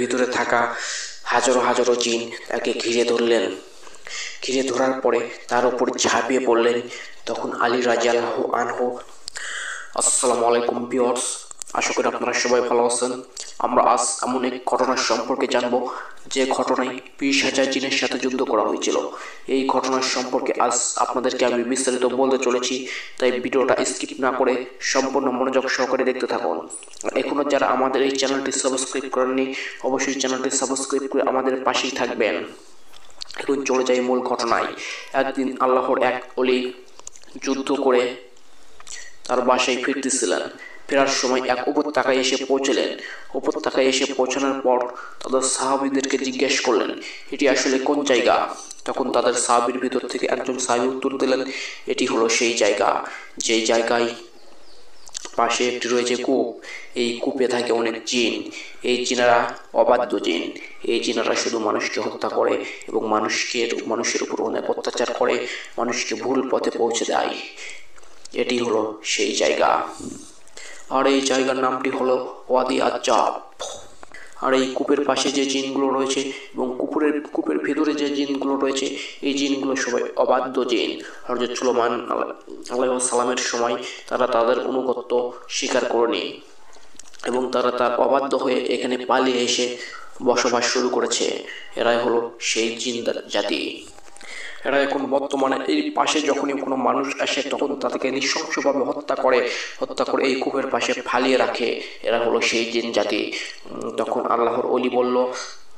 ভিতরে থাকা হাজারো হাজারো জিন তাকে ঘিরে ধরলেন। ঘিরে ধরার পরে তার উপর ঝাঁপিয়ে পড়লেন। তখন আলী রাদিয়াল্লাহু আনহু, আসসালামু আলাইকুম ভিউয়ার্স, আশা করি আপনারা সবাই ভালো আছেন। আমরা আজ এমন এক ঘটনার সম্পর্কে জানব যে ঘটনায় 20,000 জিনের সাথে যুদ্ধ করা হয়েছিল। এই ঘটনার সম্পর্কে আজ আপনাদেরকে আমি বিস্তারিত বলতে চলেছি, তাই ভিডিওটা স্কিপ না করে সম্পূর্ণ মনোযোগ সহকারে দেখতে থাকুন। এখনো যারা আমাদের এই চ্যানেলটি সাবস্ক্রাইব করেননি, অবশ্যই চ্যানেলটি সাবস্ক্রাইব করে আমাদের পাশেই থাকবেন। এখন চলে যাই মূল ঘটনায়। একদিন আল্লাহর এক ওলি যুদ্ধ করে তার বাসায় ফিরতেছিলেন। ফেরার সময় এক উপত্যকায় এসে পৌঁছলেন। উপত্যকায় এসে পৌঁছানোর পর তাদের সাহাবীদেরকে জিজ্ঞেস করলেন, এটি আসলে কোন জায়গা? তখন তাদের সাহাবীর ভিতর থেকে একজন সাহাবী উত্তর দিলেন, এটি হলো সেই জায়গা যেই জায়গায় পাশে একটি রয়েছে কূপ। এই কূপে থাকে অনেক জিন। এই জিনেরা অবাধ্য জিন। এই জিনেরা শুধু মানুষকে হত্যা করে এবং মানুষের উপর অনেক অত্যাচার করে, মানুষকে ভুল পথে পৌঁছে দেয়। এটি হলো সেই জায়গা। আর এই জায়গার নামটি হলো ওয়াদি আজ্জাব। আর এই কূপের পাশে যে জিনগুলো রয়েছে এবং কূপের ভিতরে যে জিনগুলো রয়েছে, এই জিনগুলো সবাই অবাধ্য জিন। হযরত সুলাইমান আলাইহিস সালামের সময় তারা তাদের আনুগত্য স্বীকার করেনি এবং তারা তার অবাধ্য হয়ে এখানে পালিয়ে এসে বসবাস শুরু করেছে। এরাই হলো সেই জিন জাতি। এরা এখন বর্তমানে এই পাশে যখনই কোনো মানুষ আসে তখন তাদেরকে নৃশংসভাবে হত্যা করে এই কূপের পাশে ফালিয়ে রাখে। এরা হলো সেই জিন জাতি। তখন আল্লাহর ওলি বলল,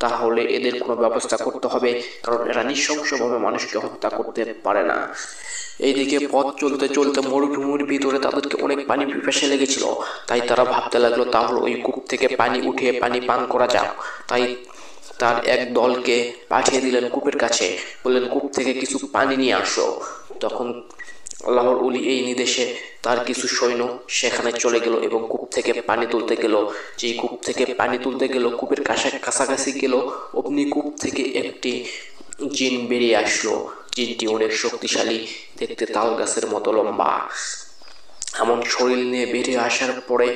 তাহলে এদের কোনো ব্যবস্থা করতে হবে, কারণ এরা নৃশংসভাবে মানুষকে হত্যা করতে পারে না। এইদিকে পথ চলতে চলতে মরুভূমির ভিতরে তাদেরকে অনেক পানি পিপাসা লেগেছিল। তাই তারা ভাবতে লাগলো, তাহলে ওই কূপ থেকে পানি উঠিয়ে পানি পান করা যাক। তাই তার এক দলকে পাঠিয়ে দিলেন কূপের কাছে, বললেন কূপ থেকে কিছু পানি নিয়ে আসো। তখন আল্লাহর ওলি এই নির্দেশে তার কিছু সৈন্য সেখানে চলে গেল এবং কূপ থেকে পানি তুলতে গেল। যেই কূপ থেকে পানি তুলতে গেল, কূপের কাছাকাছি গেল, অমনি কূপ থেকে একটি জিন বেরিয়ে আসলো। জিনটি অনেক শক্তিশালী, দেখতে তাল গাছের মতো লম্বা। এমন শরীর নিয়ে বেরিয়ে আসার পরে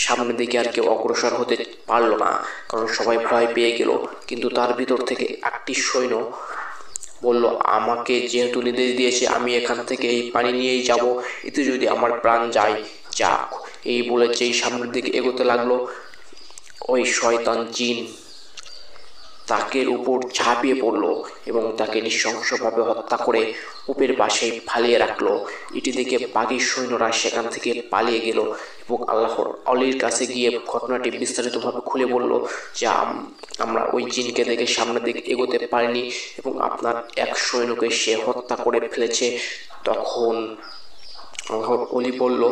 সামনের দিকে আর কেউ অগ্রসর হতে পারলো না, কারণ সবাই ভয় পেয়ে গেল। কিন্তু তার ভিতর থেকে একটি সৈন্য বলল, আমাকে যেহেতু নির্দেশ দিয়েছে আমি এখান থেকে এই পানি নিয়েই যাব, এতে যদি আমার প্রাণ যায় যাক। এই বলে যেই সামনের দিকে এগোতে লাগলো, ওই শয়তান জিন তাকে উপর ঝাঁপিয়ে পড়লো এবং তাকে নৃশংসভাবে হত্যা করে কূপের পাশে ফালিয়ে রাখলো। এটি দেখে বাকি সৈন্যরা সেখান থেকে পালিয়ে গেল এবং আল্লাহর অলির কাছে গিয়ে ঘটনাটি বিস্তারিতভাবে খুলে বলল যে আমরা ওই জিনকে দেখে সামনের দিকে এগোতে পারিনি এবং আপনার এক সৈন্যকে সে হত্যা করে ফেলেছে। তখন আল্লাহর অলি বলল,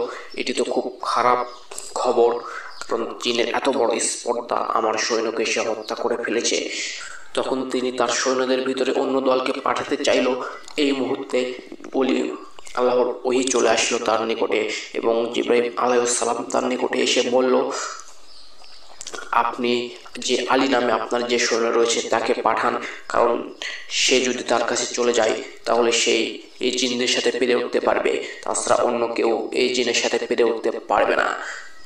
এটি তো খুব খারাপ খবর, কারণ জিনের এত বড় স্পর্ধা, আমার সৈন্যকে সে হত্যা করে ফেলেছে। তখন তিনি তার সৈন্যদের ভিতরে অন্য দলকে পাঠাতে চাইল। এই মুহূর্তে আল্লাহর ওহী চলে আসলো তার নিকটে এবং জিবরাইল আলাইহিস সালাম তার নিকটে এসে বলল, আপনি যে আলী নামে আপনার যে সৈন্য রয়েছে তাকে পাঠান, কারণ সে যদি তার কাছে চলে যায় তাহলে সেই এই জিনদের সাথে পেরে উঠতে পারবে, তাছাড়া অন্য কেউ এই জিনের সাথে পেরে উঠতে পারবে না।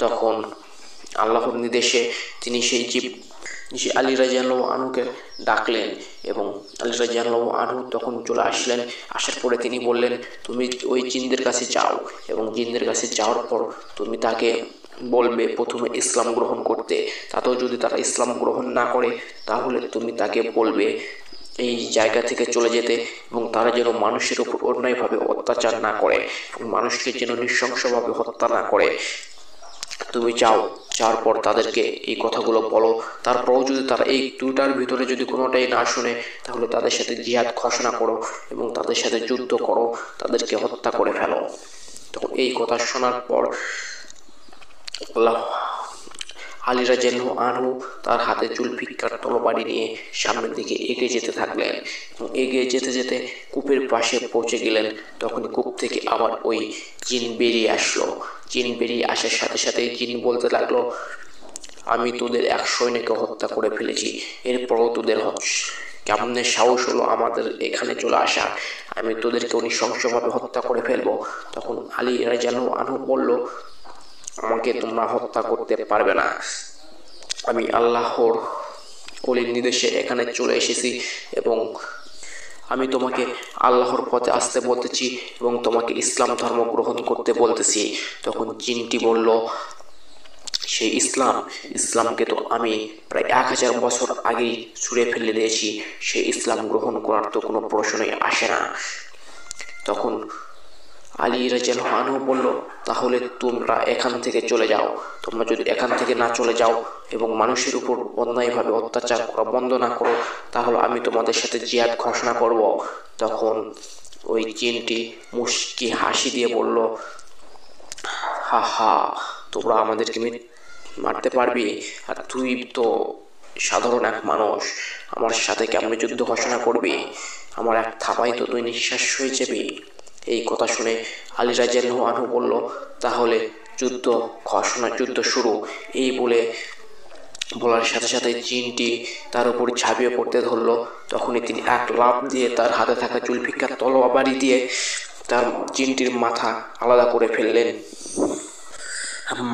তখন আল্লাহর নির্দেশে তিনি সেই আলী রাদিয়াল্লাহু আনহুকে ডাকলেন এবং আলী রাদিয়াল্লাহু আনহু তখন চলে আসলেন। আসার পরে তিনি বললেন, তুমি ওই জিনদের কাছে যাও এবং জিনদের কাছে যাওয়ার পর তুমি তাকে বলবে প্রথমে ইসলাম গ্রহণ করতে। তাতেও যদি তারা ইসলাম গ্রহণ না করে তাহলে তুমি তাকে বলবে এই জায়গা থেকে চলে যেতে এবং তারা যেন মানুষের উপর অন্যায়ভাবে অত্যাচার না করে এবং মানুষকে যেন নৃশংসভাবে হত্যা না করে। তুমি যাও, যাওয়ার পর তাদেরকে এই কথাগুলো বলো। তারপরও যদি তারা এই দুটার ভিতরে যদি কোনোটাই না শুনে তাহলে তাদের সাথে জিহাদ ঘোষণা করো এবং তাদের সাথে যুদ্ধ করো, তাদেরকে হত্যা করে ফেলো। তখন এই কথা শোনার পর আলী রাদিয়াল্লাহু আনহু তার হাতে জুলফিকার তরবারি নিয়ে সামনের দিকে এগিয়ে যেতে থাকলেন এবং এগিয়ে যেতে যেতে কূপের পাশে পৌঁছে গেলেন। তখন কূপ থেকে আবার ওই জিন বেরিয়ে আসলো। জিন বেরিয়ে আসার সাথে সাথে জিন বলতে লাগলো, আমি তোদের এক সৈন্যকে হত্যা করে ফেলেছি, এরপরও তোদের কেমনে সাহস হলো আমাদের এখানে চলে আসা, আমি তোদেরকে নৃশংসভাবে হত্যা করে ফেলবো। তখন আলী রাদিয়াল্লাহু আনহু বলল, আমাকে তোমরা হত্যা করতে পারবে না, আমি আল্লাহর ওলির নির্দেশে এখানে চলে এসেছি এবং আমি তোমাকে আল্লাহর পথে আসতে বলতেছি এবং তোমাকে ইসলাম ধর্ম গ্রহণ করতে বলতেছি। তখন জিনটি বলল, সেই ইসলামকে তো আমি প্রায় 1000 বছর আগেই ছুঁড়ে ফেলে দিয়েছি, সেই ইসলাম গ্রহণ করার তো কোনো প্রশ্নই আসে না। তখন আলী রাদিয়াল্লাহু আনহু বলল, তাহলে তোমরা এখান থেকে চলে যাও। তোমরা যদি এখান থেকে না চলে যাও এবং মানুষের উপর অন্যায়ভাবে অত্যাচার করা বন্ধ না করো, তাহলে আমি তোমাদের সাথে জিহাদ ঘোষণা করব। তখন ওই জিনটি মুস্কি হাসি দিয়ে বলল, হা হা, তোমরা আমাদেরকে মারতে পারবি? আর তুই তো সাধারণ এক মানুষ, আমার সাথে কেমন যুদ্ধ ঘোষণা করবি? আমার এক থাবাই তো তুই নিঃশ্বাস হয়ে যাবি। এই কথা শুনে আলী রাদিয়াল্লাহু আনহু বলল, তাহলে যুদ্ধ শুরু। এই বলার সাথে সাথে জিনটি তার উপর ঝাঁপিয়ে পড়তে ধরলো। তখনই তিনি এক লাফ দিয়ে তার হাতে থাকা জুলফিকার তলোয়ার বাড়ি দিয়ে তার জিনটির মাথা আলাদা করে ফেললেন।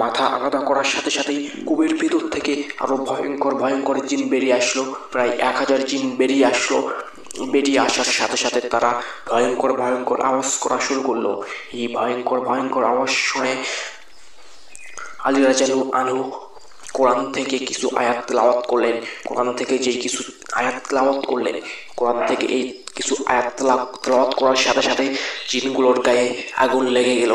মাথা আলাদা করার সাথে সাথেই কূপের ভিতর থেকে আরো ভয়ঙ্কর ভয়ঙ্কর জিন বেরিয়ে আসলো। প্রায় 1000 জিন বেরিয়ে আসলো। বেরিয়ে আসার সাথে সাথে তারা ভয়ঙ্কর ভয়ঙ্কর আওয়াজ করা শুরু করলো। এই ভয়ঙ্কর ভয়ঙ্কর আওয়াজ শুনে আলী রাদিয়াল্লাহু আনহু কোরআন থেকে কিছু আয়াত তেলাওয়াত করলেন। কোরআন থেকে এই কিছু আয়াত তেলাওয়াত করার সাথে সাথে জিনগুলোর গায়ে আগুন লেগে গেল।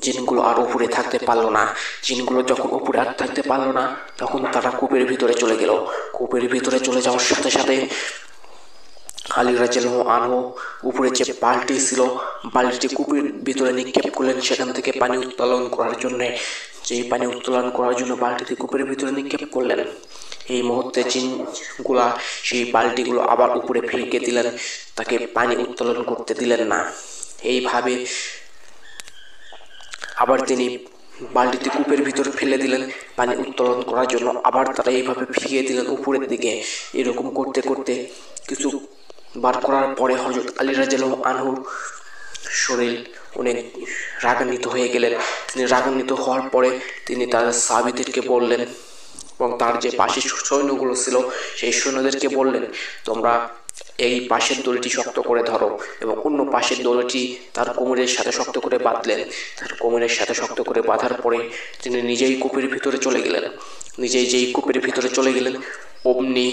জিনগুলো আর উপরে থাকতে পারলো না। জিনগুলো যখন উপরে আর থাকতে পারলো না, তখন তারা কূপের ভিতরে চলে গেল। কূপের ভিতরে চলে যাওয়ার সাথে সাথে আলী রাদিয়াল্লাহু আনহু উপরে যে বালতি ছিল, বালতিটি কূপের ভিতরে নিক্ষেপ করলেন সেখান থেকে পানি উত্তোলন করার জন্য। বালতিটি কূপের ভিতরে নিক্ষেপ করলেন। এই মুহূর্তে জিনগুলা সেই বালতিগুলো আবার উপরে ফেঁকে দিলেন, তাকে পানি উত্তোলন করতে দিলেন না। এইভাবে আবার তিনি বালতিটি কূপের ভিতরে ফেলে দিলেন পানি উত্তোলন করার জন্য। আবার তারা এইভাবে ফিরিয়ে দিলেন উপরের দিকে। এরকম করতে করতে কিছু বার করার পরে হযরত আলী রাদিয়াল্লাহু আনহুর শরীর অনেক রাগান্বিত হয়ে গেলেন। তিনি রাগান্বিত হওয়ার পরে তিনি তার সাহাবীদেরকে বললেন এবং তার যে পাশের সৈন্যগুলো ছিল সেই সৈন্যদেরকে বললেন, তোমরা এই পাশের দড়িটি শক্ত করে ধরো, এবং অন্য পাশের দড়িটি তার কোমরের সাথে শক্ত করে বাঁধলেন। তার কোমরের সাথে শক্ত করে বাঁধার পরে তিনি নিজেই কূপের ভিতরে চলে গেলেন। অমনি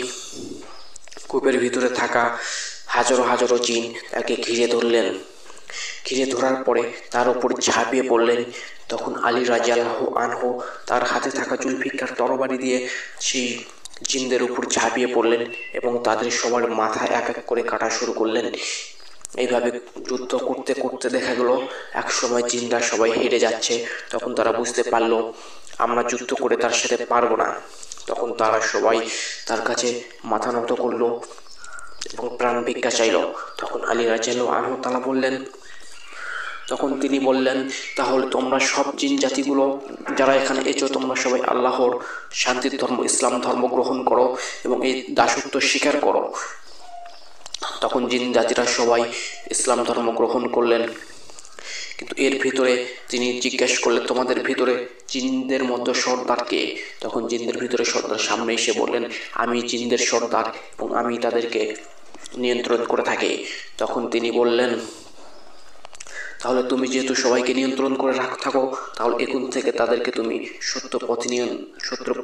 কূপের ভিতরে থাকা হাজারো হাজারো জিন তাকে ঘিরে ধরার পরে তার উপর ঝাঁপিয়ে পড়লেন। তখন আলী রাদিয়াল্লাহু আনহু তার হাতে থাকা জুলফিকার তরবারি দিয়ে সেই জিনদের উপর ঝাঁপিয়ে পড়লেন এবং তাদের সবার মাথা এক এক করে কাটা শুরু করলেন। এইভাবে যুদ্ধ করতে করতে দেখা গেল এক সময় জিনরা সবাই হেরে যাচ্ছে। তখন তারা বুঝতে পারলো আমরা যুদ্ধ করে তার সাথে পারবো না। তখন তারা সবাই তার কাছে মাথা নত করলো এবং প্রাণ ভিক্ষা চাইল। তখন আলী রাদিয়াল্লাহু আনহু তখন তিনি বললেন, তাহলে তোমরা সব জিন জাতিগুলো যারা এখানে এসেছো, তোমরা সবাই আল্লাহর শান্তির ধর্ম ইসলাম ধর্ম গ্রহণ করো এবং এই দাসত্ব স্বীকার করো। তখন জিন জাতিরা সবাই ইসলাম ধর্ম গ্রহণ করলেন। কিন্তু এর ভিতরে তিনি জিজ্ঞেস করলেন, তোমাদের ভিতরে জিনদের মধ্যে সর্দার কে? তখন জিনদের ভিতরে সর্দার সামনে এসে বললেন, আমি জিনদের সর্দার এবং আমি তাদেরকে নিয়ন্ত্রণ করে থাকি। তখন তিনি বললেন, তাহলে তুমি যেহেতু সবাইকে নিয়ন্ত্রণ করে থাকো, তাহলে এখন থেকে তাদেরকে তুমি সত্য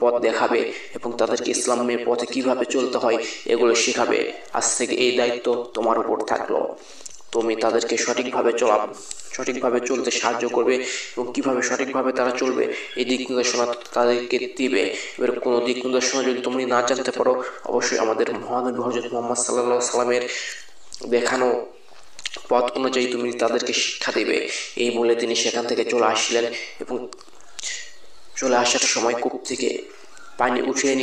পথ দেখাবে এবং তাদেরকে ইসলামের পথে কিভাবে চলতে হয় এগুলো শেখাবে। আজ থেকে এই দায়িত্ব তোমার উপর থাকলো। তুমি তাদেরকে সঠিকভাবে চলতে সাহায্য করবে এবং কিভাবে সঠিকভাবে তারা চলবে এই দিক নির্দেশনা তাদেরকে দিবে। এবার কোনো দিক নির্দেশনা যদি তুমি না জানতে পারো, অবশ্যই আমাদের মহানবী হযরত মুহাম্মদ সাল্লাল্লাহু আলাইহি সাল্লামের দেখানো পথ অনুযায়ী তুমি তাদেরকে শিক্ষা দিবে। এই বলে তিনি সেখান থেকে চলে আসলেন এবং চলে আসার সময় কূপ থেকে পানি উঠিয়ে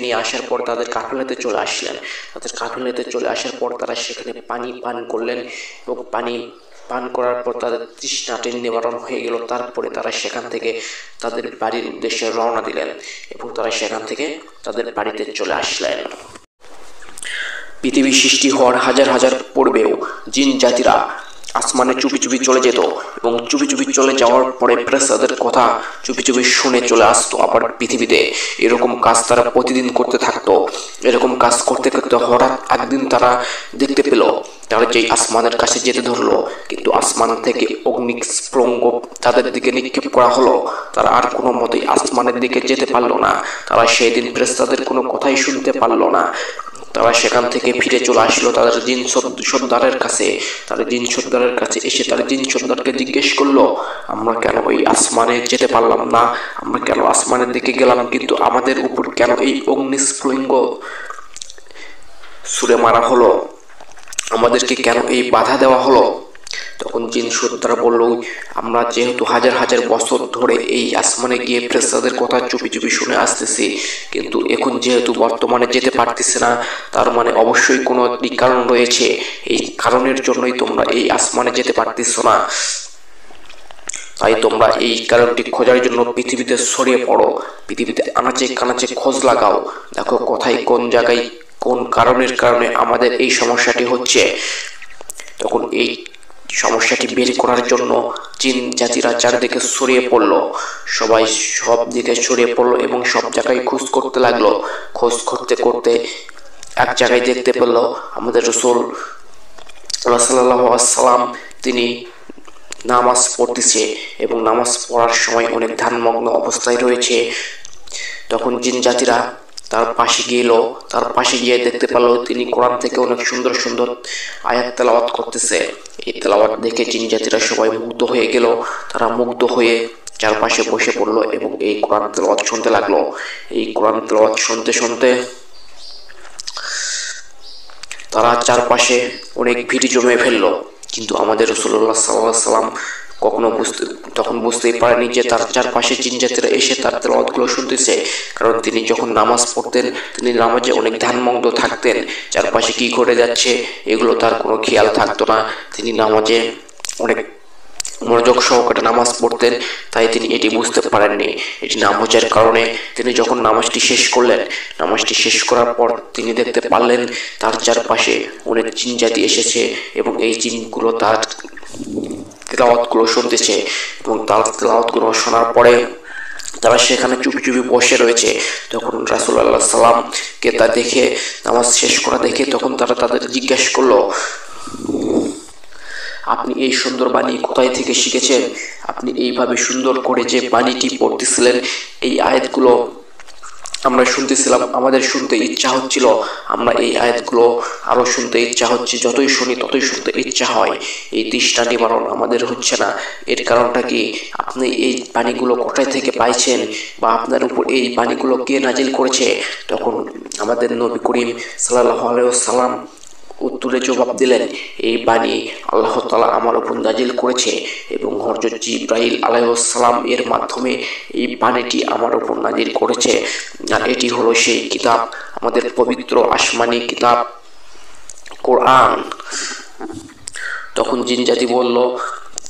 নিয়ে আসার পর তাদের কাফেলাতে চলে আসলেন। আসার পর তারা সেখানে পানি পান করলেন এবং পানি পান করার পর তাদের তৃষ্ণাটি নিবারণ হয়ে গেল। তারপরে তারা সেখান থেকে তাদের বাড়ির উদ্দেশ্যে রওনা দিলেন এবং তারা সেখান থেকে তাদের বাড়িতে চলে আসলেন। পৃথিবী সৃষ্টি হওয়ার হাজার হাজার পূর্বেও জিন জাতিরা আসমানে চুপি চুপি চলে যেত এবং চুপি চুপি চলে যাওয়ার পরে ফেরেশতাদের কথা চুপি চুপি শুনে চলে আসতো আবার পৃথিবীতে। এরকম কাজ তারা প্রতিদিন করতে থাকতো। এরকম কাজ করতে করতে হঠাৎ একদিন তারা দেখতে পেল তারা যেই আসমানের কাছে যেতে ধরলো, কিন্তু আসমান থেকে অগ্নিস্ফুলিঙ্গ তাদের দিকে নিক্ষেপ করা হলো। তারা আর কোনো মতেই আসমানের দিকে যেতে পারলো না। তারা সেই দিন ফেরেশতাদের কোনো কথাই শুনতে পারলো না। তারা সেখান থেকে ফিরে চলে আসলো তাদের জিন সর্দারের কাছে। তারা জিন সর্দারের কাছে এসে তারা জিন সর্দারকে জিজ্ঞেস করলো, আমরা কেন ওই আসমানে যেতে পারলাম না, আমরা কেন আসমানের দিকে গেলাম, কিন্তু আমাদের উপর কেন এই অগ্নিস্ফুলিঙ্গ ছুড়ে মারা হলো, আমাদেরকে কেন এই বাধা দেওয়া হলো? তখন জিন সর্দার বলল, আমরা যেহেতু হাজার হাজার বছর ধরে এই আসমানে গিয়ে ফেরেশতাদের কথা চুপি চুপি শুনে আসতেছি, কিন্তু এখন যেহেতু বর্তমানে যেতে পারতেছে না, তার মানে অবশ্যই কোনো একটি কারণ রয়েছে। এই কারণের জন্যই তোমরা এই আসমানে যেতে পারতেছ না। তাই তোমরা এই কারণটি খোঁজার জন্য পৃথিবীতে ছড়িয়ে পড়ো, পৃথিবীতে আনাচে কানাচে খোঁজ লাগাও, দেখো কোথায় কোন জায়গায় কোন কারণের কারণে আমাদের এই সমস্যাটি হচ্ছে। তখন এই সমস্যাটি বের করার জন্য জিন জাতিরা চারদিকে ছড়িয়ে পড়লো। সবাই সব দিকে ছড়িয়ে পড়লো এবং সব জায়গায় খোঁজ করতে লাগলো। খোঁজ করতে করতে এক জায়গায় দেখতে পেল আমাদের রাসূল সাল্লাল্লাহু আলাইহি ওয়াসাল্লাম তিনি নামাজ পড়তেছে এবং নামাজ পড়ার সময় অনেক ধ্যানমগ্ন অবস্থায় রয়েছে। তখন জিন জাতিরা তার পাশে গেল, তার পাশে গিয়ে দেখতে পেল তিনি কোরআন থেকে অনেক সুন্দর সুন্দর আয়াত তেলাওয়াত করতেছে। এই তেলাওয়াত দেখে জিন জাতিরা সবাই মুগ্ধ হয়ে গেল। তারা মুগ্ধ হয়ে চারপাশে বসে পড়লো এবং এই কোরআন তেলাওয়াত শুনতে লাগলো। এই কোরআন তেলাওয়াত শুনতে শুনতে তারা চারপাশে অনেক ভিড় জমে ফেললো, কিন্তু আমাদের রাসূলুল্লাহ সাল্লাল্লাহু আলাইহি ওয়াসাল্লাম কখনো তখন বুঝতেই পারেনি যে তার চারপাশে জিন জাতিরা এসে তার তেলাওয়াতগুলো শুনতেছে। কারণ তিনি যখন নামাজ পড়তেন তিনি নামাজে অনেক ধ্যানমগ্ন থাকতেন, চারপাশে কি ঘটে যাচ্ছে এগুলো তার কোনো খেয়াল থাকতো না। তিনি নামাজে অনেক মনোযোগ সহকারে নামাজ পড়তেন, তাই তিনি এটি বুঝতে পারেননি। এটি না বোঝার কারণে তিনি যখন নামাজটি শেষ করলেন, নামাজটি শেষ করার পর তিনি দেখতে পারলেন তার চারপাশে অনেক জিন জাতি এসেছে এবং এই জিনগুলো তার তেলাওয়াতগুলো শুনতেছে এবং তার তেলাওয়াতগুলো শোনার পরে তারা সেখানে চুপি চুপি বসে রয়েছে। তখন রাসূলুল্লাহ সাল্লামকে তা দেখে, নামাজ শেষ করা দেখে তখন তারা তাদের জিজ্ঞাসা করলো, আপনি এই সুন্দর বাণী কোথায় থেকে শিখেছেন? আপনি এইভাবে সুন্দর করে যে বাণীটি পড়তেছিলেন, এই আয়াতগুলো আমরা শুনতেছিলাম, আমাদের শুনতে ইচ্ছা হচ্ছিল, আমরা এই আয়াতগুলো আরো শুনতে ইচ্ছা হচ্ছে, যতই শুনি ততই শুনতে ইচ্ছা হয়। এই তৃষ্ণা নিবারণ আমাদের হচ্ছে না, এর কারণটা কি? আপনি এই বাণীগুলো কোথায় থেকে পাইছেন বা আপনার উপর এই বাণীগুলো কে নাজিল করেছে? তখন আমাদের নবী করিম সাল্লাল্লাহু আলাইহি ওয়াসাল্লাম উত্তরে জবাব দিলেন, এই বাণী আল্লাহ তাআলা আমার উপর নাজিল করেছে এবং হযরত জিবরাইল আলাইহিস সালাম এর মাধ্যমে এই বাণীটি আমার উপর নাজিল করেছে। আর এটি হলো সেই কিতাব, আমাদের পবিত্র আসমানি কিতাব কোরআন। তখন জিন জাতি বলল,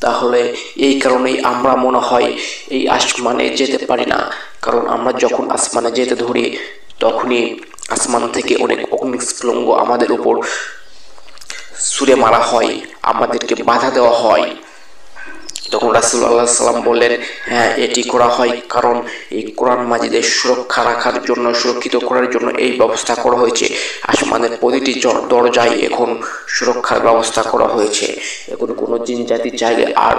তাহলে এই কারণেই আমরা মনে হয় এই আসমানে যেতে পারি না, কারণ আমরা যখন আসমানে যেতে ধরি তখনই আসমান থেকে অনেক অগ্নিস্ফুলিঙ্গ আমাদের উপর ছুড়ে মারা হয়, আমাদেরকে বাধা দেওয়া হয়। তখন রাসূলুল্লাহ সাল্লাম বললেন, হ্যাঁ এটি করা হয় কারণ এই কোরআন মাজিদের সুরক্ষা রাখার জন্য, সুরক্ষিত করার জন্য এই ব্যবস্থা করা হয়েছে। আসমানের প্রতিটি দরজায় এখন সুরক্ষার ব্যবস্থা করা হয়েছে। এখন কোনো জিন জাতি চাইলে আর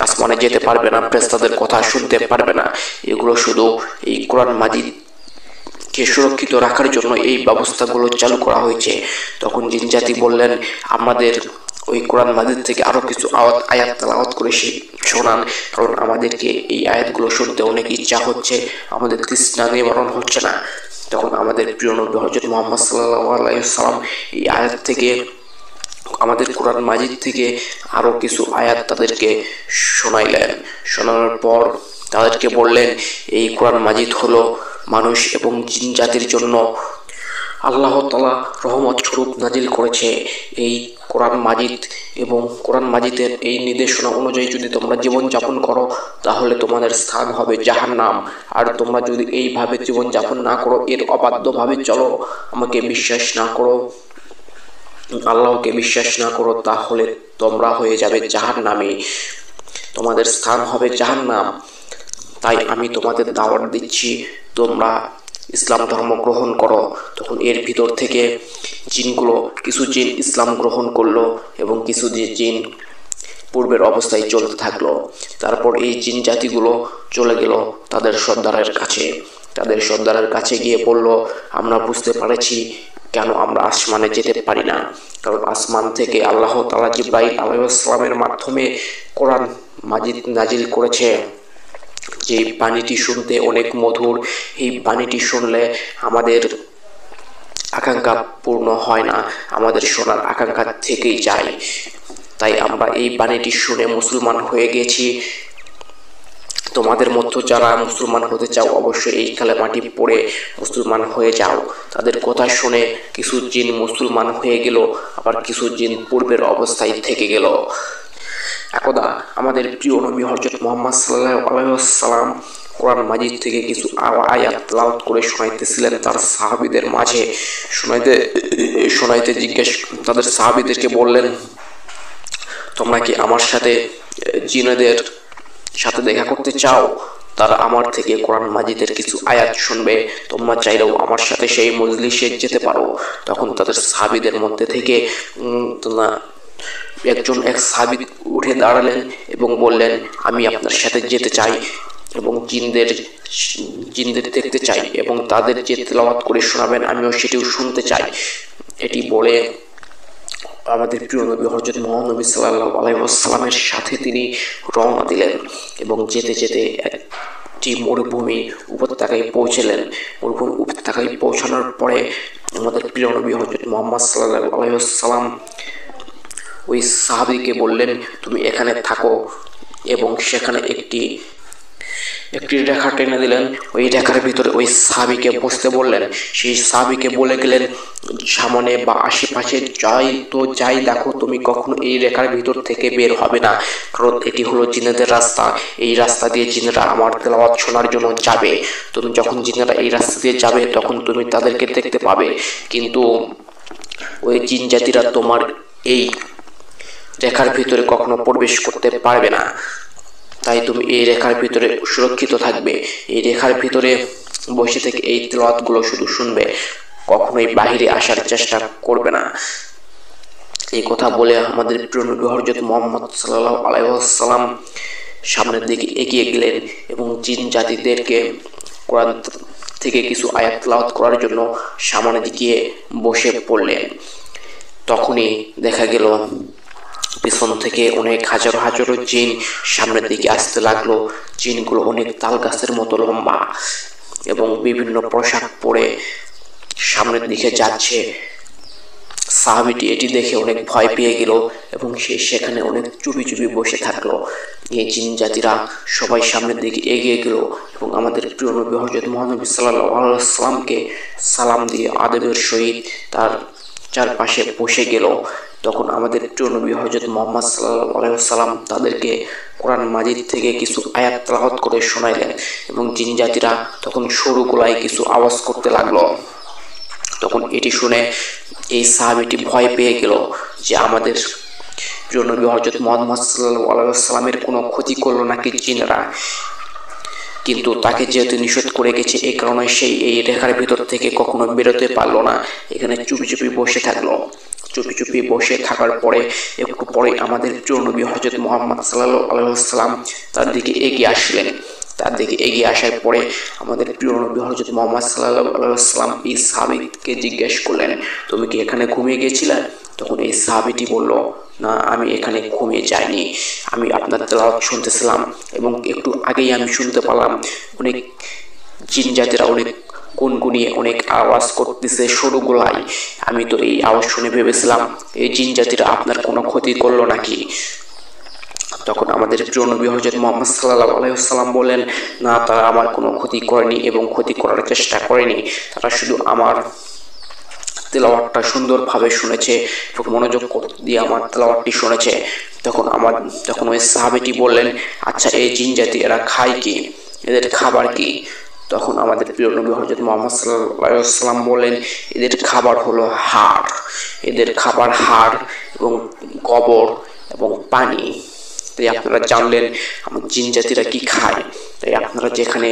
আসমানে যেতে পারবে না, ফেরেশতাদের কথা শুনতে পারবে না। এগুলো শুধু এই কোরআন মাজিদ কে সুরক্ষিত রাখার জন্য এই ব্যবস্থাগুলো চালু করা হয়েছে। তখন জিন জাতি বললেন, আমাদের ওই কোরআন মাজিদ থেকে আরো কিছু আয়াত তেলাওয়াত করে শোনান, কারণ আমাদেরকে এই আয়াতগুলো শুনতে অনেক ইচ্ছা হচ্ছে, আমাদের তৃষ্ণা নিবারণ হচ্ছে না। তখন আমাদের প্রিয় নবী হযরত মুহাম্মদ সাল্লাল্লাহু আলাইহি ওয়াসাল্লাম এই আয়াত থেকে, আমাদের কোরআন মাজিদ থেকে আরো কিছু আয়াত তাদেরকে শোনাইলেন। শোনানোর পর তাদেরকে বললেন, এই কোরআন মাজিদ হলো মানুষ এবং জিন জাতির জন্য আল্লাহ তাআলা রহমত স্বরূপ নাজিল করেছে। এই কোরআন মাজিদ এবং কোরআন মাজিদের এই নির্দেশনা অনুযায়ী যদি তোমরা জীবন যাপন করো তাহলে তোমাদের স্থান হবে জাহান্নাম। আর তোমরা যদি এইভাবে জীবন যাপন না করো, এর অবাধ্যভাবে চলো, আমাকে বিশ্বাস না করো, আল্লাহকে বিশ্বাস না করো তাহলে তোমরা হয়ে যাবে জাহান্নামে, তোমাদের স্থান হবে জাহান্নাম। তাই আমি তোমাদের দাওয়াত দিচ্ছি, তোমরা ইসলাম ধর্ম গ্রহণ করো। তখন এর ভিতর থেকে জিনগুলো, কিছু জিন ইসলাম গ্রহণ করলো এবং কিছু জিন পূর্বের অবস্থায় চলতে থাকলো। তারপর এই জিন জাতিগুলো চলে গেল তাদের সর্দারের কাছে। তাদের সর্দারের কাছে গিয়ে বলল, আমরা বুঝতে পেরেছি কেন আমরা আসমানে যেতে পারি না, কারণ আসমান থেকে আল্লাহ তাআলা জিবরাইল আলাইহিস সালামের মাধ্যমে কোরআন মাজিদ নাজিল করেছে। যে বাণীটি শুনতে অনেক মধুর, এই বাণীটি শুনলে আমাদের আকাঙ্ক্ষা পূর্ণ হয় না, আমাদের শোনার আকাঙ্ক্ষা থেকেই যায়। তাই আমরা এই বাণীটি শুনে মুসলমান হয়ে গেছি। তোমাদের মধ্যে যারা মুসলমান হতে চাও অবশ্যই এই কালেমাটি পড়ে মুসলমান হয়ে যাও। তাদের কথা শুনে কিছু জিন মুসলমান হয়ে গেল, আবার কিছু জিন পূর্বের অবস্থায় থেকে গেল। একদা আমাদের প্রিয় নবী হযরত মুহাম্মদ সাল্লাল্লাহু আলাইহি ওয়াসাল্লাম কোরআন মাজিদ থেকে কিছু আয়াত তেলাওয়াত করে শোনাইতেছিলেন তার সাহাবীদের মাঝে। শোনাইতে জিজ্ঞেস তাদের সাহাবীদেরকে বললেন, তোমরা কি আমার সাথে জিনেদের সাথে দেখা করতে চাও? তারা আমার থেকে কোরআন মাজিদের কিছু আয়াত শুনবে, তোমরা চাইলেও আমার সাথে সেই মজলিসে যেতে পারো। তখন তাদের সাহাবীদের মধ্যে থেকে এক সাহাবী উঠে দাঁড়ালেন এবং বললেন, আমি আপনার সাথে যেতে চাই এবং জিনদের দেখতে চাই এবং তাদের যে তেলাওয়াত করে শোনাবেন আমিও সেটিও শুনতে চাই। এটি বলে আমাদের প্রিয় নবী হযরত মুহাম্মদ সাল্লাল্লাহু আলাইহি ওয়াসাল্লামের সাথে তিনি রওনা দিলেন এবং যেতে যেতে একটি মরুভূমি উপত্যকায় পৌঁছলেন। মরুভূমি উপত্যকায় পৌঁছানোর পরে আমাদের প্রিয় নবী হযরত মুহাম্মদ সাল্লাল্লাহু আলাইহি ওয়াসাল্লাম ওই সাহাবীকে বললেন, তুমি এখানে থাকো, এবং সেখানে একটি রেখা টেনে দিলেন। ওই রেখার ভিতরে ওই সাহাবীকে বসতে বললেন। সেই সাহাবীকে বলে গেলেন, সামনে বা আশেপাশে যাই দেখো, তুমি কখনো এই রেখার ভিতর থেকে বের হবে না, কারণ এটি হলো জিনেদের রাস্তা। এই রাস্তা দিয়ে জিনেরা আমার তেলাওয়াত শোনার জন্য যাবে। তুমি যখন জিনেরা এই রাস্তা দিয়ে যাবে তখন তুমি তাদেরকে দেখতে পাবে, কিন্তু ওই জিন জাতিরা তোমার এই রেখার ভিতরে কখনো প্রবেশ করতে পারবে না। তাই তুমি এই রেখার ভিতরে সুরক্ষিত থাকবে, এই রেখার ভিতরে বসে থেকে এই তেলাওয়াতগুলো শুধু শুনবে, কখনোই বাহিরে আসার চেষ্টা করবে না। এই কথা বলে আমাদের প্রিয় নবী হযরত মুহাম্মদ সাল্লাল্লাহু আলাইহি ওয়াসাল্লাম সামনের দিকে এগিয়ে গেলেন এবং জিন জাতিদেরকে কোরআন থেকে কিছু আয়াত তেলাওয়াত করার জন্য সামনে গিয়ে বসে পড়লেন। তখনই দেখা গেল পিছন থেকে অনেক হাজারো হাজারো জিন সামনের দিকে আসতে লাগলো। জিনগুলো অনেক তাল গাছের মতো লম্বা এবং বিভিন্ন পোশাক পরে সামনের দিকে যাচ্ছে। সাহাবীটি এটি দেখে অনেক ভয় পেয়ে গেল এবং সে সেখানে অনেক চুপি চুপি বসে থাকলো। এই জিন জাতিরা সবাই সামনের দিকে এগিয়ে গেল এবং আমাদের প্রিয় নবী হযরত মুহাম্মদ সাল্লাল্লাহু আলাইহি ওয়াসাল্লামকে সালাম দিয়ে আদবের সহিত তার চারপাশে বসে গেল। তখন আমাদের প্রিয় নবী হযরত মুহাম্মদ সাল্লাল্লাহু আলাইহি ওয়াসাল্লাম তাদেরকে কোরআন মাজিদ থেকে কিছু আয়াত তেলাওয়াত করে শোনাইলেন এবং জিন জাতিরা তখন সরু গলায় কিছু আওয়াজ করতে লাগলো। তখন এটি শুনে এই সাহাবীটি ভয় পেয়ে গেল যে আমাদের প্রিয় নবী হযরত মুহাম্মদ সাল্লাল্লাহু আলাইহি ওয়াসাল্লামের কোনো ক্ষতি করলো নাকি জিনেরা। কিন্তু তাকে যেহেতু নিষেধ করে গেছে, এই কারণে সেই এই রেখার ভিতর থেকে কখনো বেরোতে পারলো না, এখানে চুপি চুপি বসে থাকলো। চুপি চুপি বসে থাকার পরে একটু পরে আমাদের প্রিয় নবী হযরত মুহাম্মদ সাল্লাল্লাহু আলাইহি ওয়াসাল্লাম তার দিকে এগিয়ে আসলেন। তার দিকে এগিয়ে আসার পরে আমাদের প্রিয় নবী হযরত মুহাম্মদ সাল্লাল্লাহু আলাইহি ওয়াসাল্লাম এই সাহাবীকে জিজ্ঞেস করলেন, তুমি কি এখানে ঘুমিয়ে গিয়েছিলে? তখন এই সাহাবীটি বলল, না, আমি এখানে ঘুমিয়ে যাইনি, আমি আপনার তেলাওয়াত শুনতেছিলাম এবং একটু আগেই আমি শুনতে পেলাম অনেক জিন জাতিরা অনেক গুনগুনিয়ে অনেক আওয়াজ করতেছে সরু গলায়। আমি তো এই আওয়াজ শুনে ভেবেছিলাম এই জিন জাতিরা আপনার কোনো ক্ষতি করলো নাকি। তখন আমাদের প্রিয় নবী হযরত মুহাম্মদ সাল্লাল্লাহু আলাইহি ওয়াসাল্লাম বললেন, না, তারা আমার কোনো ক্ষতি করেনি এবং ক্ষতি করার চেষ্টা করেনি, তারা শুধু আমার তেলাওয়াতটা সুন্দরভাবে শুনেছে এবং মনোযোগ দিয়ে আমার তেলাওয়াতটি শুনেছে। তখন ওই সাহাবীটি বললেন, আচ্ছা, এই জিন জাতি এরা খায় কি, এদের খাবার কি? তখন আমাদের প্রিয় নবী হযরত মুহাম্মদ সাল্লাল্লাহু আলাইহি ওয়াসাল্লাম বলেন, এদের খাবার হলো হাড়, এদের খাবার হাড় এবং গোবর এবং পানি। তাই আপনারা জানলেন আমার জিন জাতিরা কি খায়। তাই আপনারা যেখানে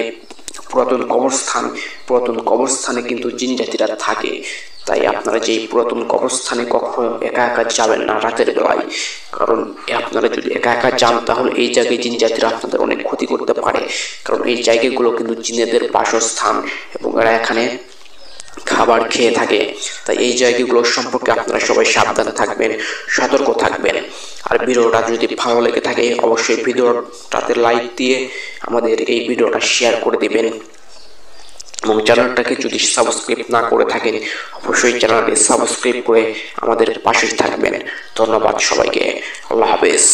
পুরাতন কবরস্থানে কিন্তু জিন জাতিরা থাকে। তাই আপনারা যে পুরাতন কবরস্থানে কখনো একা একা যাবেন না রাতের বেলায়, কারণ আপনারা যদি একা একা যান তাহলে এই জায়গায় জিন জাতিরা আপনাদের অনেক ক্ষতি করতে পারে। কারণ এই জায়গাগুলো কিন্তু জিনেদের বাসস্থান এবং এরা এখানে খাবার খেয়ে থাকে। তাই এই জায়গাগুলো সম্পর্কে আপনারা সবাই সাবধানে থাকবেন, সতর্ক থাকবেন। আর ভিডিওটা যদি ভালো লেগে থাকে অবশ্যই ভিডিওটাতে লাইক দিয়ে আমাদের এই ভিডিওটা শেয়ার করে দিবেন এবং চ্যানেলটাকে যদি সাবস্ক্রাইব না করে থাকেন অবশ্যই চ্যানেলটি সাবস্ক্রাইব করে আমাদের পাশে থাকবেন। ধন্যবাদ সবাইকে। আল্লাহ হাফেজ।